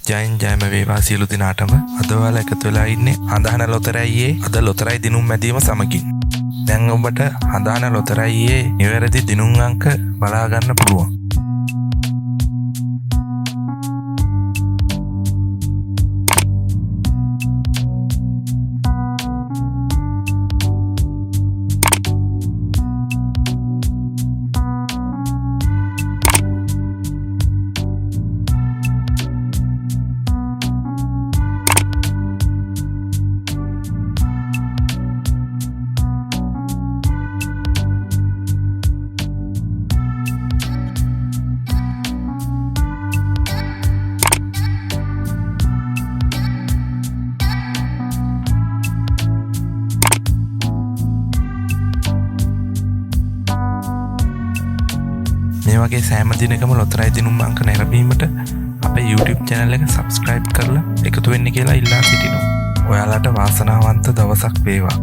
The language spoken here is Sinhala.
ජයින් ජයම වේවා සියලු දිනාටම. අද ඔයාලා එකතු වෙලා ඉන්නේ හඳහන ලොතරැයියේ අද ලොතරැයි දිනුම් මැදීම සමගින්. දැන් ඔබට හඳහන ලොතරැයියේ නිවැරදි දිනුම් අංක බලා ගන්න පුළුවන්. මේ වගේ සෑම දිනකම ලොතරැයි දිනුම් අංක නැරඹීමට අපේ YouTube channel එක subscribe කරලා එකතු වෙන්න කියලා ඉල්ලා සිටිනවා. ඔයාලට වාසනාවන්ත දවසක් වේවා.